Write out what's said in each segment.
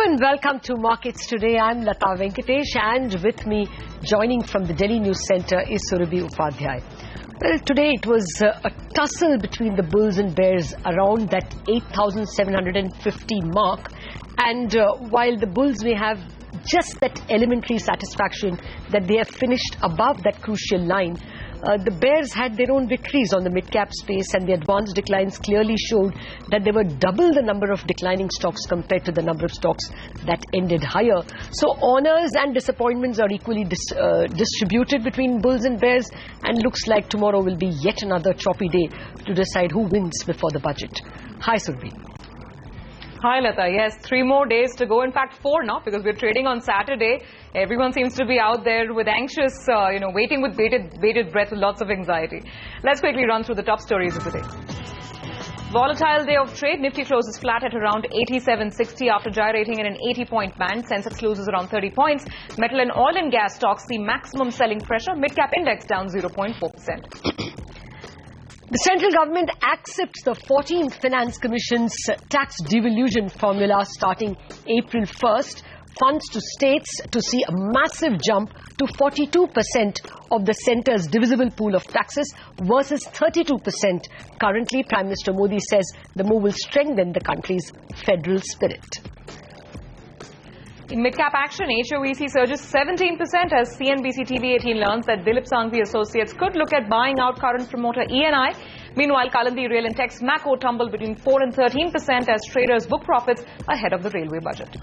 and welcome to Markets Today. I'm Lata Venkatesh, and with me, joining from the Delhi News Centre, is Surabhi Upadhyay. Well, today it was a tussle between the bulls and bears around that 8,750 mark. And while the bulls may have just that elementary satisfaction that they have finished above that crucial line, the bears had their own victories on the mid-cap space, and the advanced declines clearly showed that there were double the number of declining stocks compared to the number of stocks that ended higher. So honours and disappointments are equally distributed between bulls and bears, and looks like tomorrow will be yet another choppy day to decide who wins before the budget. Hi, Surabhi. Hi, Lata. Yes, 3 more days to go. In fact, 4 now, because we're trading on Saturday. Everyone seems to be out there with anxious, waiting with bated breath with lots of anxiety. Let's quickly run through the top stories of the day. Volatile day of trade. Nifty closes flat at around 8760 after gyrating in an 80-point band. Sensex loses around 30 points. Metal and oil and gas stocks see maximum selling pressure. Mid-cap index down 0.4%. The central government accepts the 14th Finance Commission's tax devolution formula starting April 1st. Funds to states to see a massive jump to 42% of the centre's divisible pool of taxes versus 32%. Currently, Prime Minister Modi says the move will strengthen the country's federal spirit. In mid-cap action, HOEC surges 17% as CNBC TV18 learns that Dilip Sanghvi Associates could look at buying out current promoter ENI. Meanwhile, Kalandi Rail and Tech's Macco tumble between 4 and 13% as traders book profits ahead of the railway budget.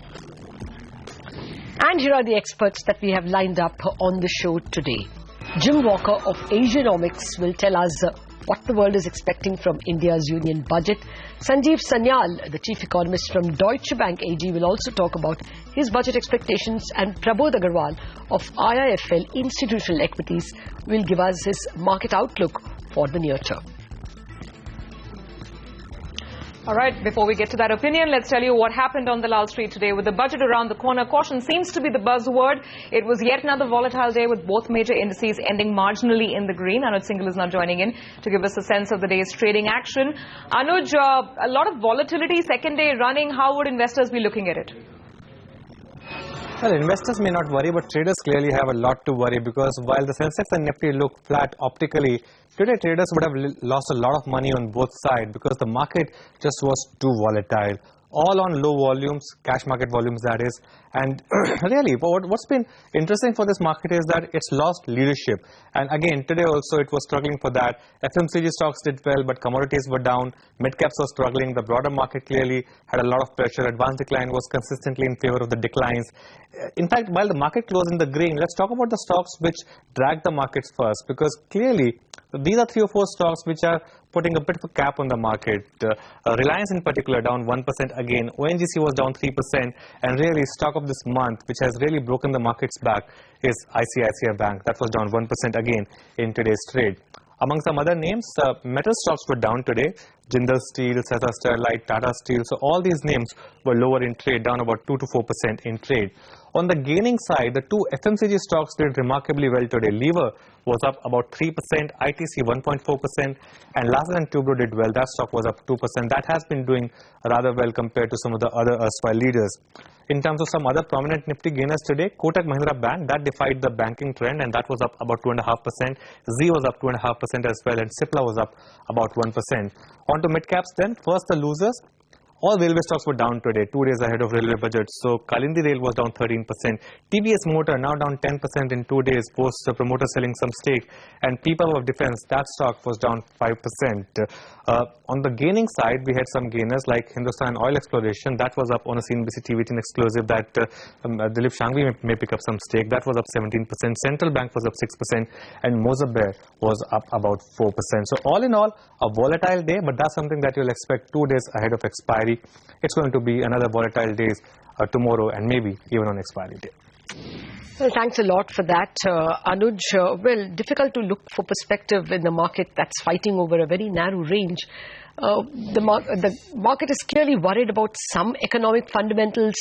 And here are the experts that we have lined up on the show today. Jim Walker of Asianomics will tell us what the world is expecting from India's union budget. Sanjeev Sanyal, the chief economist from Deutsche Bank AG, will also talk about his budget expectations. And Prabodh Agarwal of IIFL Institutional Equities will give us his market outlook for the near term. All right, before we get to that opinion, let's tell you what happened on the Lal Street today. With the budget around the corner, caution seems to be the buzzword. It was yet another volatile day with both major indices ending marginally in the green. Anuj Singhal is now joining in to give us a sense of the day's trading action. Anuj, a lot of volatility, second day running. How would investors be looking at it? Well, investors may not worry, but traders clearly have a lot to worry, because while the Sensex and Nifty look flat optically, today traders would have lost a lot of money on both sides because the market just was too volatile. All on low volumes, cash market volumes that is. And really, what's been interesting for this market is that it's lost leadership. And again, today also it was struggling for that. FMCG stocks did well, but commodities were down. Mid-caps were struggling. The broader market clearly had a lot of pressure. Advanced decline was consistently in favor of the declines. In fact, while the market closed in the green, let's talk about the stocks which dragged the markets first, because clearly these are 3 or 4 stocks which are putting a bit of a cap on the market. Reliance in particular down 1% again. ONGC was down 3%. And really, stock of this month, which has really broken the markets back, is ICICI Bank. That was down 1% again in today's trade. Among some other names, metal stocks were down today. Jindal Steel, Tata Sterlite, Tata Steel. So all these names were lower in trade, down about 2 to 4% in trade. On the gaining side, the 2 FMCG stocks did remarkably well today. Lever was up about 3%, ITC 1.4%, and Larsen & Toubro did well. That stock was up 2%. That has been doing rather well compared to some of the other erstwhile leaders. In terms of some other prominent Nifty gainers today, Kotak Mahindra Bank, that defied the banking trend, and that was up about 2.5%. Z was up 2.5% as well, and Cipla was up about 1%. On to mid-caps then. First, the losers. All railway stocks were down today, 2 days ahead of railway budget. So Kalindi Rail was down 13%. TVS Motor now down 10% in 2 days, post the promoter selling some stake. And People of Defense, that stock was down 5%. On the gaining side, we had some gainers like Hindustan Oil Exploration. That was up on a CNBC TV18 exclusive that Dilip Sanghvi may pick up some stake. That was up 17%. Central Bank was up 6%. And Mozaber was up about 4%. So all in all, a volatile day, but that's something that you'll expect 2 days ahead of expiry. It's going to be another volatile days tomorrow and maybe even on expiry day. Well, thanks a lot for that, Anuj. Well, difficult to look for perspective in the market that's fighting over a very narrow range. the market is clearly worried about some economic fundamentals,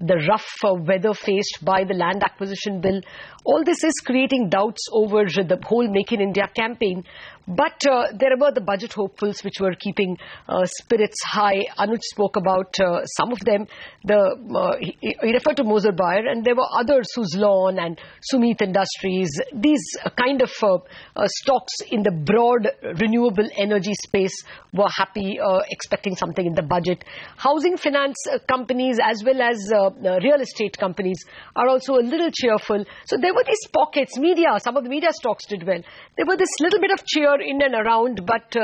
the rough weather faced by the land acquisition bill. All this is creating doubts over the whole Make in India campaign. But there were the budget hopefuls which were keeping spirits high. Anuj spoke about some of them. He referred to Moser Bayer, and there were others, Suzlon and Sumit Industries. These kind of stocks in the broad renewable energy space were happy, expecting something in the budget. Housing finance companies as well as real estate companies are also a little cheerful. So there were these pockets. Media, some of the media stocks did well. There were this little bit of cheer in and around, but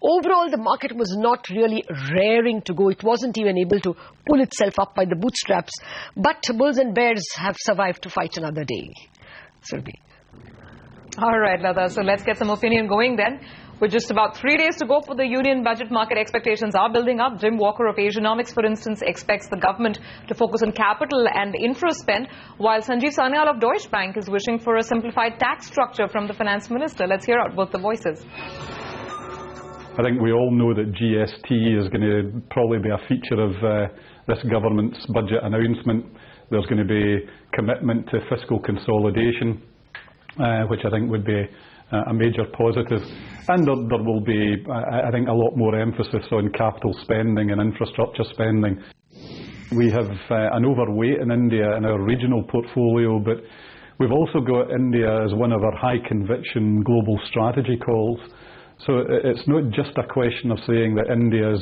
overall the market was not really raring to go. It wasn't even able to pull itself up by the bootstraps. But bulls and bears have survived to fight another day. Surabhi. All right, Lata. So let's get some opinion going then. With just about 3 days to go for the union budget, market expectations are building up. Jim Walker of Asianomics, for instance, expects the government to focus on capital and infra spend, while Sanjeev Sanyal of Deutsche Bank is wishing for a simplified tax structure from the finance minister. Let's hear out both the voices. I think we all know that GST is going to probably be a feature of this government's budget announcement. There's going to be commitment to fiscal consolidation, which I think would be a major positive. And there will be, I think, a lot more emphasis on capital spending and infrastructure spending. We have an overweight in India in our regional portfolio, but we've also got India as one of our high conviction global strategy calls. So it's not just a question of saying that India is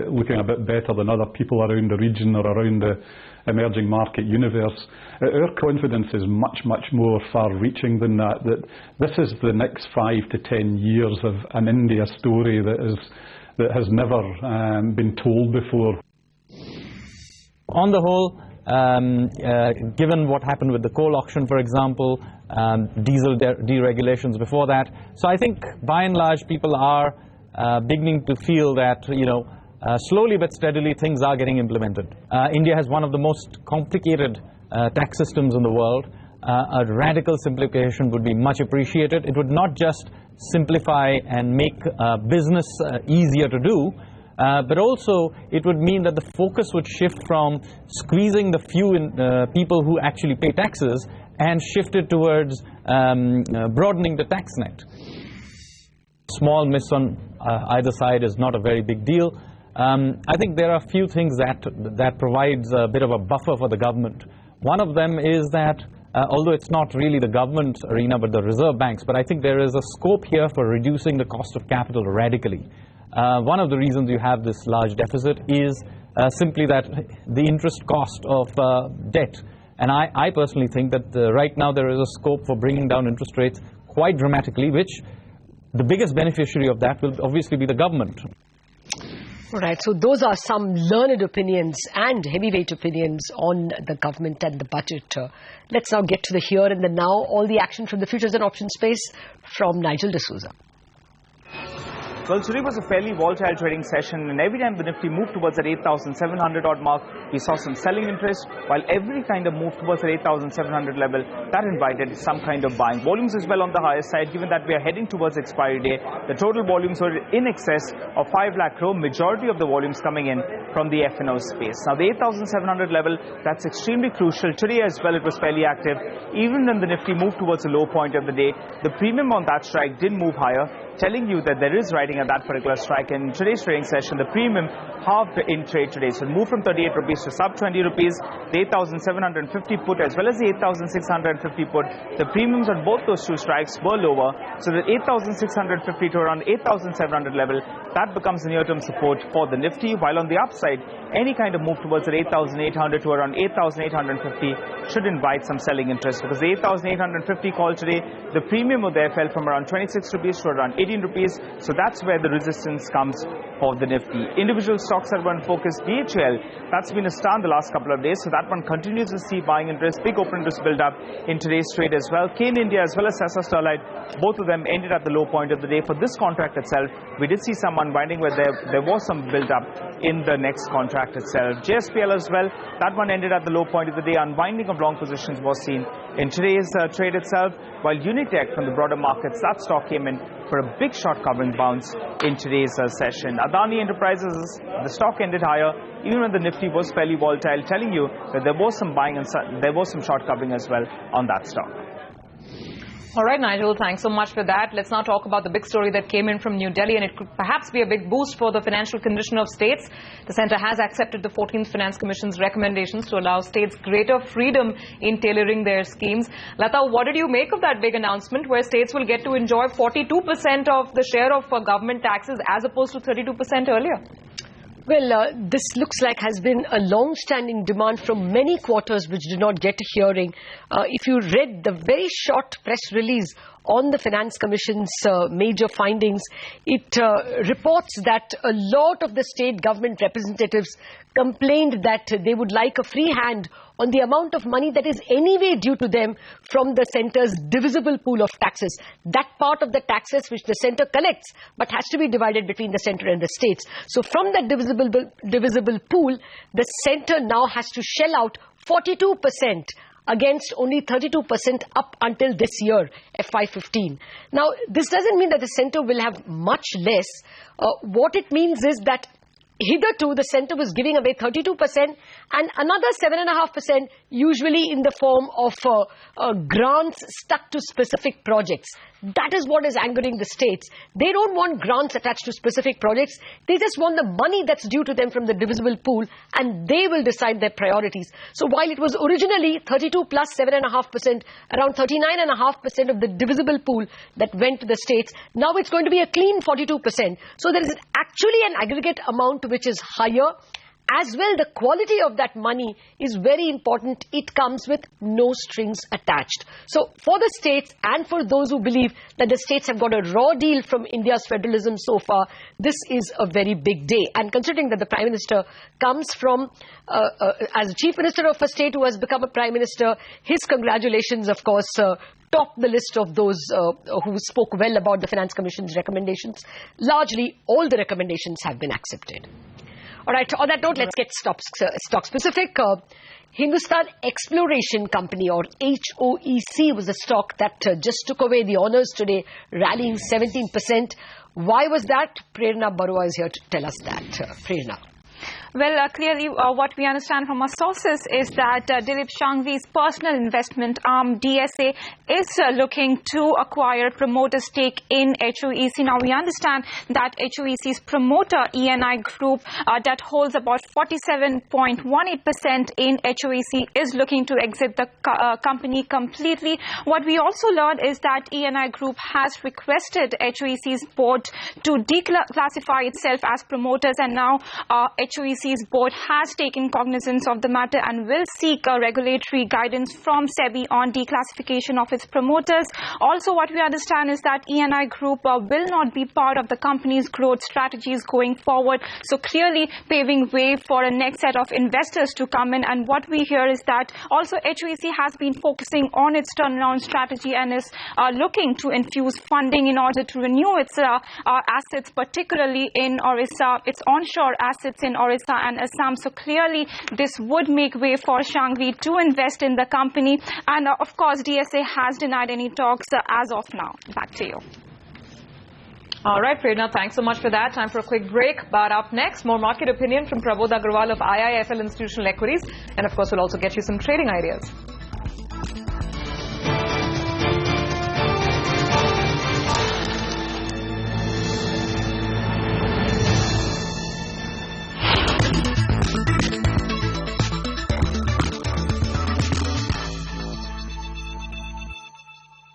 looking a bit better than other people around the region or around the emerging market universe. Our confidence is much, much more far-reaching than that, that this is the next 5 to 10 years of an India story that has never been told before. On the whole, given what happened with the coal auction, for example, diesel deregulations before that, so I think by and large people are beginning to feel that, slowly but steadily things are getting implemented. India has one of the most complicated tax systems in the world. A radical simplification would be much appreciated. It would not just simplify and make business easier to do, but also it would mean that the focus would shift from squeezing the few people who actually pay taxes and shift it towards broadening the tax net. Small miss on either side is not a very big deal. I think there are a few things that provides a bit of a buffer for the government. One of them is that, although it's not really the government arena but the reserve banks, but I think there is a scope here for reducing the cost of capital radically. One of the reasons you have this large deficit is simply that the interest cost of debt. And I personally think that right now there is a scope for bringing down interest rates quite dramatically, which the biggest beneficiary of that will obviously be the government. All right, so those are some learned opinions and heavyweight opinions on the government and the budget. Let's now get to the here and the now, all the action from the futures and options space from Nigel D'Souza. Well, today was a fairly volatile trading session, and every time the Nifty moved towards that 8,700 odd mark, we saw some selling interest, while every kind of move towards that 8,700 level, that invited some kind of buying. Volumes as well on the higher side, given that we are heading towards expiry day. The total volumes were in excess of 5 lakh crore, majority of the volumes coming in from the F&O space. Now, the 8,700 level, that's extremely crucial. Today as well, it was fairly active. Even when the Nifty moved towards the low point of the day, the premium on that strike did move higher, telling you that there is writing at that particular strike. In today's trading session, the premium halved in trade today. So it moved from 38 rupees to sub 20 rupees. The 8,750 put as well as the 8,650 put, the premiums on both those two strikes were lower. So the 8,650 to around 8,700 level, that becomes the near-term support for the Nifty. While on the upside, any kind of move towards the 8,800 to around 8,850 should invite some selling interest, because the 8,850 call today, the premium over there fell from around 26 rupees to around 18 rupees. So that's where the resistance comes for the Nifty. Individual stocks are going to focus. DHL, that's been a star in the last couple of days, so that one continues to see buying interest. Big open interest build up in today's trade as well. Kane India as well as Sasa Sterlite, both of them ended at the low point of the day. For this contract itself, we did see some unwinding where there was some build-up in the next contract itself. JSPL as well, that one ended at the low point of the day. Unwinding of long positions was seen in today's trade itself, while Unitech from the broader markets, that stock came in for a big short covering bounce in today's session. Adani Enterprises, the stock ended higher, even when the Nifty was fairly volatile, telling you that there was some buying and there was some short covering as well on that stock. All right, Nigel, thanks so much for that. Let's now talk about the big story that came in from New Delhi, and it could perhaps be a big boost for the financial condition of states. The centre has accepted the 14th Finance Commission's recommendations to allow states greater freedom in tailoring their schemes. Lata, what did you make of that big announcement where states will get to enjoy 42% of the share of government taxes as opposed to 32% earlier? Well, this looks like has been a long-standing demand from many quarters which did not get a hearing. If you read the very short press release on the Finance Commission's major findings, it reports that a lot of the state government representatives complained that they would like a free hand on the amount of money that is anyway due to them from the centre's divisible pool of taxes. That part of the taxes which the centre collects but has to be divided between the centre and the states. So from that divisible pool, the centre now has to shell out 42% against only 32% up until this year, FY15. Now, this doesn't mean that the centre will have much less. What it means is that hitherto, the centre was giving away 32% and another 7.5% usually in the form of grants stuck to specific projects. That is what is angering the states. They don't want grants attached to specific projects. They just want the money that's due to them from the divisible pool, and they will decide their priorities. So while it was originally 32 plus 7.5%, around 39.5% of the divisible pool that went to the states, now it's going to be a clean 42%. So there is actually an aggregate amount which is higher. As well, the quality of that money is very important. It comes with no strings attached. So for the states and for those who believe that the states have got a raw deal from India's federalism so far, this is a very big day. And considering that the Prime Minister comes from, as a Chief Minister of a state who has become a Prime Minister, his congratulations, of course, top the list of those who spoke well about the Finance Commission's recommendations. Largely, all the recommendations have been accepted. All right, on that note, let's get stock specific. Hindustan Exploration Company, or HOEC, was the stock that just took away the honours today, rallying 17%. Why was that? Prerna Barua is here to tell us that. Prerna. Well, clearly what we understand from our sources is that Dilip Shanghvi's personal investment arm, DSA, is looking to acquire promoter stake in HOEC. Now, we understand that HOEC's promoter, ENI Group, that holds about 47.18% in HOEC, is looking to exit the company completely. What we also learned is that ENI Group has requested HOEC's board to declassify itself as promoters, and now HOEC's board has taken cognizance of the matter and will seek regulatory guidance from SEBI on declassification of its promoters. Also, what we understand is that ENI Group will not be part of the company's growth strategies going forward, so clearly paving way for a next set of investors to come in. And what we hear is that also HOEC has been focusing on its turnaround strategy and is looking to infuse funding in order to renew its assets, particularly in Orissa, its onshore assets in Orissa and Assam. So clearly this would make way for Shanghvi to invest in the company, and of course DSA has denied any talks as of now. Back to you. All right, Prerna, thanks so much for that. Time for a quick break, but up next, more market opinion from Prabodh Agrawal of IIFL Institutional Equities, and of course we'll also get you some trading ideas.